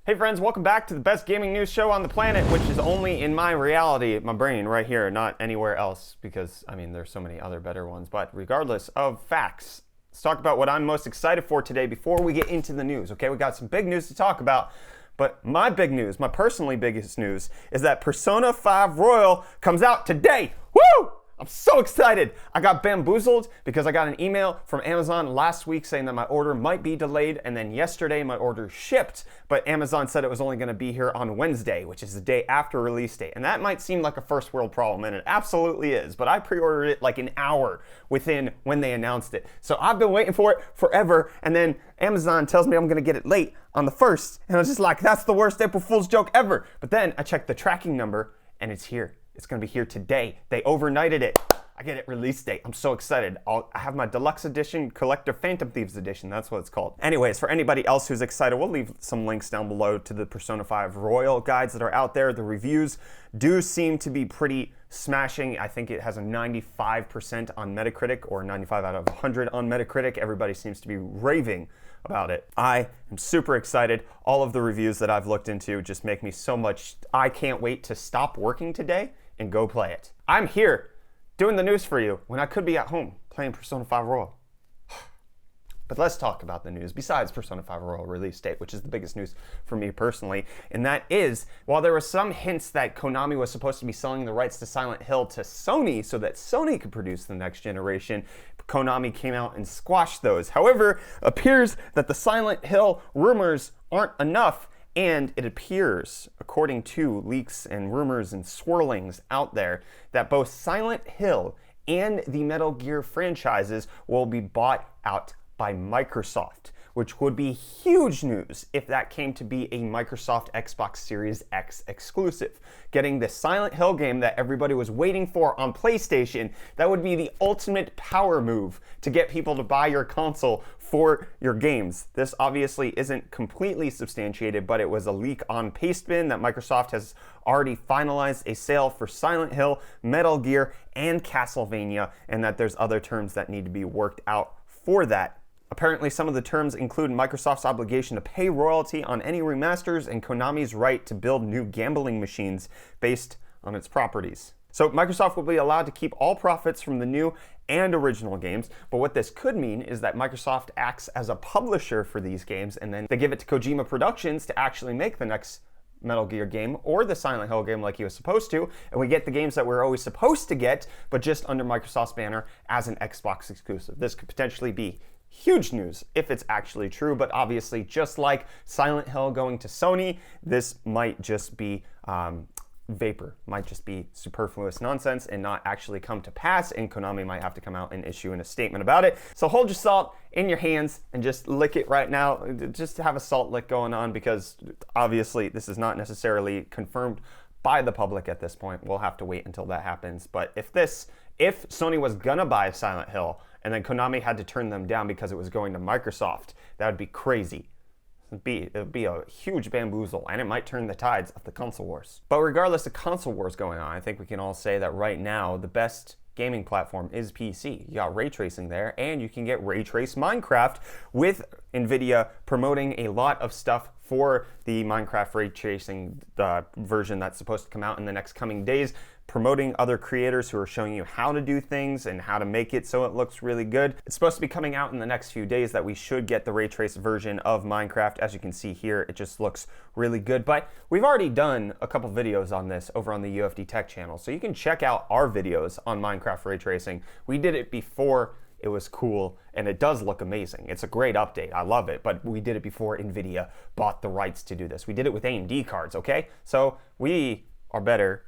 Hey friends, welcome back to the best gaming news show on the planet, which is only in my reality, my brain right here, not anywhere else, because, I mean, there's so many other better ones. But regardless of facts, let's talk about what I'm most excited for today before we get into the news, okay? We got some big news to talk about, but my big news, my personally biggest news, is that Persona 5 Royal comes out today. Woo! I'm so excited. I got bamboozled because I got an email from Amazon last week saying that my order might be delayed, and then yesterday my order shipped, but Amazon said it was only going to be here on Wednesday, which is the day after release date. And that might seem like a first world problem, and it absolutely is, but I pre-ordered it like an hour within when they announced it. So I've been waiting for it forever, and then Amazon tells me I'm going to get it late on the 1st, and I was just like, that's the worst April Fool's joke ever. But then I checked the tracking number, and it's here. It's going to be here today. They overnighted it. I get it release date. I'm so excited. I have my deluxe edition, collector Phantom Thieves edition. That's what it's called. Anyways, for anybody else who's excited, we'll leave some links down below to the Persona 5 Royal guides that are out there. The reviews do seem to be pretty smashing. I think it has a 95% on Metacritic, or 95 out of 100 on Metacritic. Everybody seems to be raving about it. I am super excited. All of the reviews that I've looked into just make me so much. I can't wait to stop working today and go play it. I'm here doing the news for you when I could be at home playing Persona 5 Royal. But let's talk about the news besides Persona 5 Royal release date, which is the biggest news for me personally. And that is, while there were some hints that Konami was supposed to be selling the rights to Silent Hill to Sony so that Sony could produce the next generation, Konami came out and squashed those. However, appears that the Silent Hill rumors aren't enough. And it appears, according to leaks and rumors and swirlings out there, that both Silent Hill and the Metal Gear franchises will be bought out by Microsoft, which would be huge news if that came to be a Microsoft Xbox Series X exclusive. Getting the Silent Hill game that everybody was waiting for on PlayStation, that would be the ultimate power move to get people to buy your console for your games. This obviously isn't completely substantiated, but it was a leak on Pastebin that Microsoft has already finalized a sale for Silent Hill, Metal Gear, and Castlevania, and that there's other terms that need to be worked out for that. Apparently, some of the terms include Microsoft's obligation to pay royalty on any remasters and Konami's right to build new gambling machines based on its properties. So Microsoft will be allowed to keep all profits from the new and original games, but what this could mean is that Microsoft acts as a publisher for these games, and then they give it to Kojima Productions to actually make the next Metal Gear game or the Silent Hill game like he was supposed to, and we get the games that we're always supposed to get, but just under Microsoft's banner as an Xbox exclusive. This could potentially be huge news if it's actually true, but obviously, just like Silent Hill going to Sony, this might just be vapor, might just be superfluous nonsense and not actually come to pass, and Konami might have to come out and issue a statement about it. So hold your salt in your hands and just lick it right now. Just have a salt lick going on, because obviously this is not necessarily confirmed by the public at this point. We'll have to wait until that happens. But if Sony was gonna buy Silent Hill and then Konami had to turn them down because it was going to Microsoft, that would be crazy. It would be a huge bamboozle, and it might turn the tides of the console wars. But regardless of console wars going on, I think we can all say that right now the best gaming platform is PC. You got ray tracing there, and you can get ray trace Minecraft with NVIDIA promoting a lot of stuff for the Minecraft ray tracing version that's supposed to come out in the next coming days, promoting other creators who are showing you how to do things and how to make it so it looks really good. It's supposed to be coming out in the next few days that we should get the ray trace version of Minecraft. As you can see here, it just looks really good. But we've already done a couple videos on this over on the UFD Tech channel, so you can check out our videos on Minecraft ray tracing. We did it before it was cool, and it does look amazing. It's a great update. I love it, but we did it before NVIDIA bought the rights to do this. We did it with AMD cards, okay? So we are better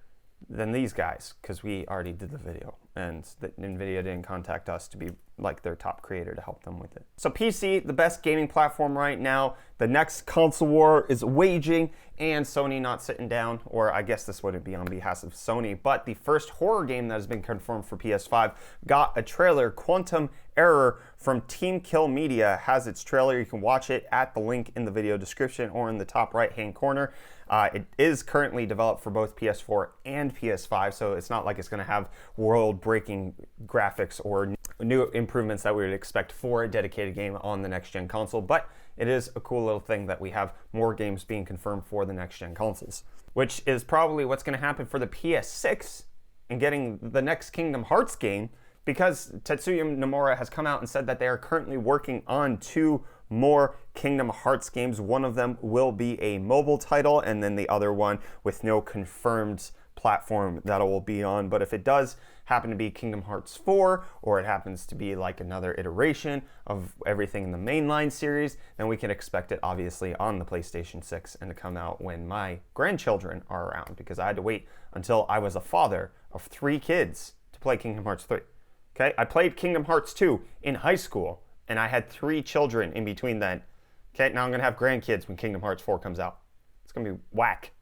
than these guys because we already did the video, and NVIDIA didn't contact us to be like their top creator to help them with it. So PC, the best gaming platform right now. The next console war is waging, and Sony not sitting down, or I guess this wouldn't be on behalf of Sony, but the first horror game that has been confirmed for PS5 got a trailer. Quantum Horror from Team Kill Media has its trailer. You can watch it at the link in the video description or in the top right-hand corner. It is currently developed for both PS4 and PS5, so it's not like it's going to have world-breaking graphics or new improvements that we would expect for a dedicated game on the next-gen console, but it is a cool little thing that we have more games being confirmed for the next-gen consoles, which is probably what's going to happen for the PS6 and getting the next Kingdom Hearts game, because Tetsuya Nomura has come out and said that they are currently working on 2 more Kingdom Hearts games. One of them will be a mobile title, and then the other one with no confirmed platform that it will be on. But if it does happen to be Kingdom Hearts 4, or it happens to be like another iteration of everything in the mainline series, then we can expect it obviously on the PlayStation 6 and to come out when my grandchildren are around, because I had to wait until I was a father of 3 kids to play Kingdom Hearts 3. Okay, I played Kingdom Hearts 2 in high school, and I had 3 children in between then. Okay, now I'm gonna have grandkids when Kingdom Hearts 4 comes out. It's gonna be whack.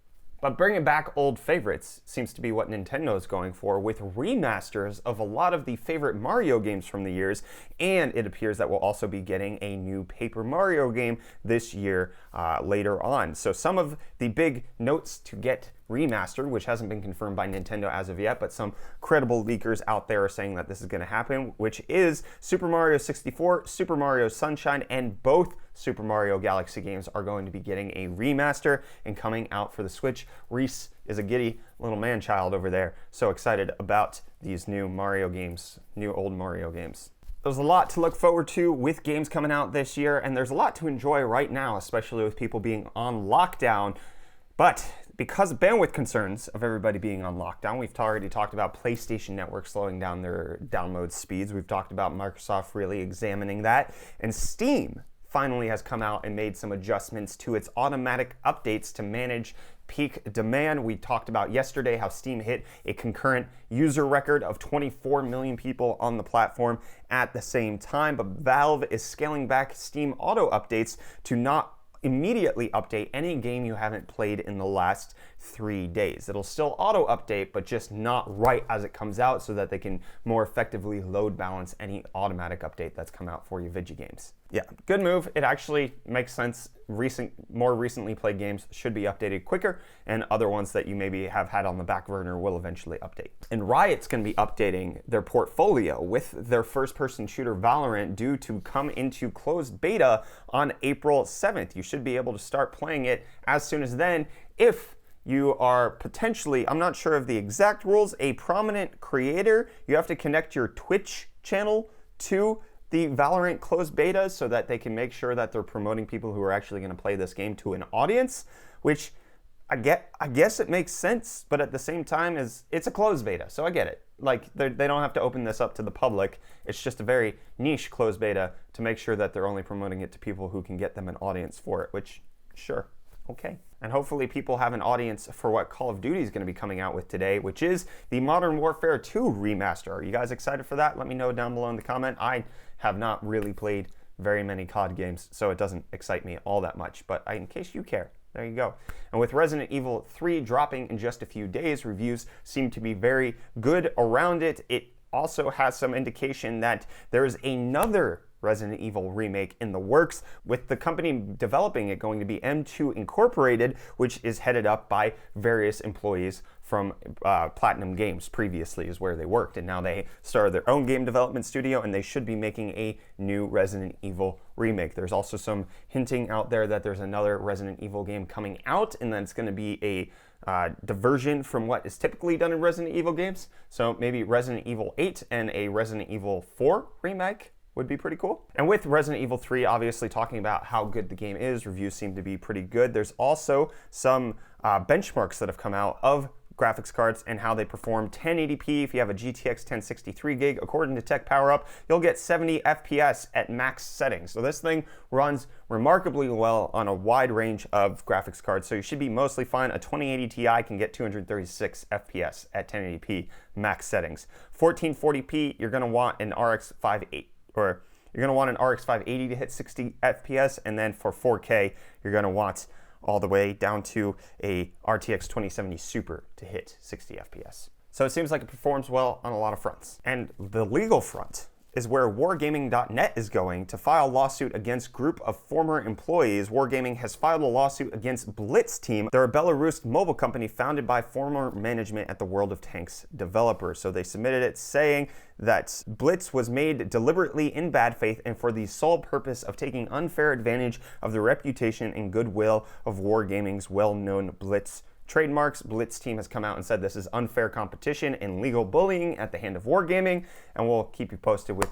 But bringing back old favorites seems to be what Nintendo is going for, with remasters of a lot of the favorite Mario games from the years, and it appears that we'll also be getting a new Paper Mario game this year later on. So some of the big notes to get remastered, which hasn't been confirmed by Nintendo as of yet, but some credible leakers out there are saying that this is going to happen, which is Super Mario 64, Super Mario Sunshine, and both Super Mario Galaxy games are going to be getting a remaster and coming out for the Switch. Reese is a giddy little man-child over there, so excited about these new Mario games, new old Mario games. There's a lot to look forward to with games coming out this year, and there's a lot to enjoy right now, especially with people being on lockdown. But because of bandwidth concerns of everybody being on lockdown, we've already talked about PlayStation Network slowing down their download speeds. We've talked about Microsoft really examining that. And Steam finally has come out and made some adjustments to its automatic updates to manage peak demand. We talked about yesterday how Steam hit a concurrent user record of 24 million people on the platform at the same time. But Valve is scaling back Steam auto updates to not immediately update any game you haven't played in the last 3 days. It'll still auto update, but just not right as it comes out, so that they can more effectively load balance any automatic update that's come out for your video games. Yeah, good move. It actually makes sense. More recently played games should be updated quicker, and other ones that you maybe have had on the back burner will eventually update. And Riot's going to be updating their portfolio with their first-person shooter Valorant due to come into closed beta on April 7th. You should be able to start playing it as soon as then if you are potentially, I'm not sure of the exact rules, a prominent creator. You have to connect your Twitch channel to the Valorant closed beta so that they can make sure that they're promoting people who are actually going to play this game to an audience, which I guess it makes sense, but at the same time it's a closed beta, so I get it. Like, they don't have to open this up to the public. It's just a very niche closed beta to make sure that they're only promoting it to people who can get them an audience for it, which, sure, okay. And hopefully people have an audience for what Call of Duty is going to be coming out with today, which is the Modern Warfare 2 remaster. Are you guys excited for that? Let me know down below in the comment. I have not really played very many COD games, so it doesn't excite me all that much, but in case you care, there you go. And with Resident Evil 3 dropping in just a few days, reviews seem to be very good around it. It also has some indication that there is another Resident Evil remake in the works, with the company developing it going to be M2 Incorporated, which is headed up by various employees from Platinum Games. Previously is where they worked, and now they started their own game development studio, and they should be making a new Resident Evil remake. There's also some hinting out there that there's another Resident Evil game coming out, and that it's going to be a diversion from what is typically done in Resident Evil games. So maybe Resident Evil 8 and a Resident Evil 4 remake would be pretty cool. And with Resident Evil 3 obviously talking about how good the game is, reviews seem to be pretty good. There's also some benchmarks that have come out of graphics cards and how they perform. 1080p, if you have a GTX 1063 gig, according to Tech Power Up, you'll get 70 FPS at max settings. So this thing runs remarkably well on a wide range of graphics cards, so you should be mostly fine. A 2080 Ti can get 236 FPS at 1080p max settings. 1440p, you're gonna want an RX 580, or you're going to want an RX 580 to hit 60 FPS, and then for 4K, you're going to want all the way down to a RTX 2070 Super to hit 60 FPS. So it seems like it performs well on a lot of fronts. And the legal front is where Wargaming.net is going to file a lawsuit against group of former employees. Wargaming has filed a lawsuit against Blitz Team. They're a Belarus mobile company founded by former management at the World of Tanks developer. So they submitted it saying that Blitz was made deliberately in bad faith and for the sole purpose of taking unfair advantage of the reputation and goodwill of Wargaming's well-known Blitz trademarks. Blitz Team has come out and said this is unfair competition and legal bullying at the hand of Wargaming, and we'll keep you posted with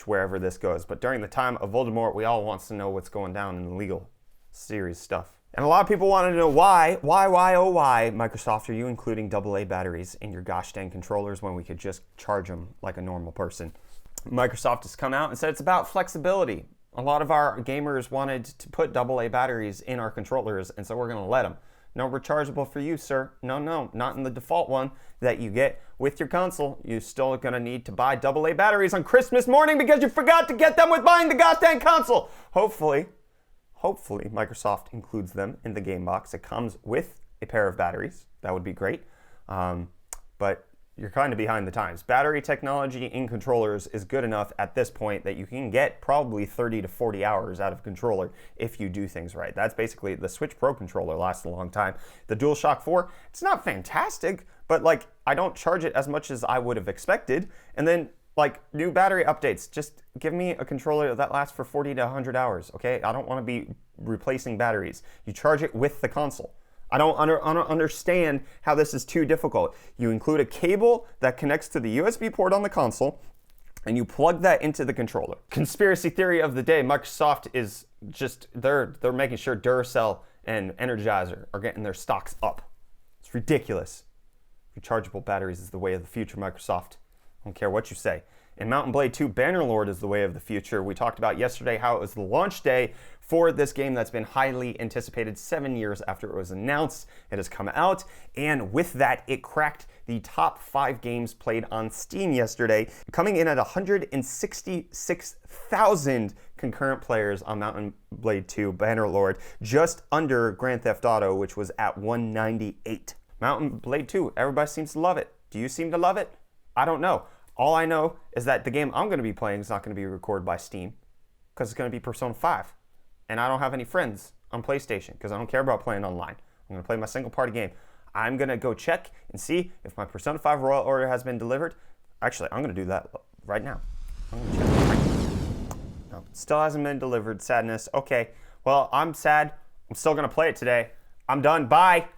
wherever this goes. But during the time of Voldemort, we all wants to know what's going down in the legal series stuff. And a lot of people want to know why, Microsoft, are you including AA batteries in your gosh dang controllers when we could just charge them like a normal person? Microsoft has come out and said it's about flexibility. A lot of our gamers wanted to put AA batteries in our controllers, and so we're going to let them. No rechargeable for you, sir. No, not in the default one that you get with your console. You're still going to need to buy AA batteries on Christmas morning because you forgot to get them with buying the goddamn console. Hopefully, Microsoft includes them in the game box. It comes with a pair of batteries. That would be great. But you're kind of behind the times. Battery technology in controllers is good enough at this point that you can get probably 30 to 40 hours out of a controller if you do things right. That's basically, the Switch Pro controller lasts a long time. The DualShock 4, it's not fantastic, but like I don't charge it as much as I would have expected. And then like new battery updates, just give me a controller that lasts for 40 to 100 hours, okay? I don't want to be replacing batteries. You charge it with the console. I don't understand how this is too difficult. You include a cable that connects to the USB port on the console, and you plug that into the controller. Conspiracy theory of the day, Microsoft is just, they're making sure Duracell and Energizer are getting their stocks up. It's ridiculous. Rechargeable batteries is the way of the future, Microsoft. I don't care what you say. And Mountain Blade 2 Bannerlord is the way of the future. We talked about yesterday how it was the launch day for this game that's been highly anticipated 7 years after it was announced. It has come out, and with that, it cracked the top 5 games played on Steam yesterday, coming in at 166,000 concurrent players on Mountain Blade 2 Bannerlord, just under Grand Theft Auto, which was at 198. Mountain Blade 2, everybody seems to love it. Do you seem to love it? I don't know. All I know is that the game I'm going to be playing is not going to be recorded by Steam because it's going to be Persona 5. And I don't have any friends on PlayStation because I don't care about playing online. I'm going to play my single party game. I'm going to go check and see if my Persona 5 Royal Order has been delivered. Actually, I'm going to do that right now. I'm going to check right now. No, it still hasn't been delivered. Sadness. Okay, well, I'm sad. I'm still going to play it today. I'm done. Bye.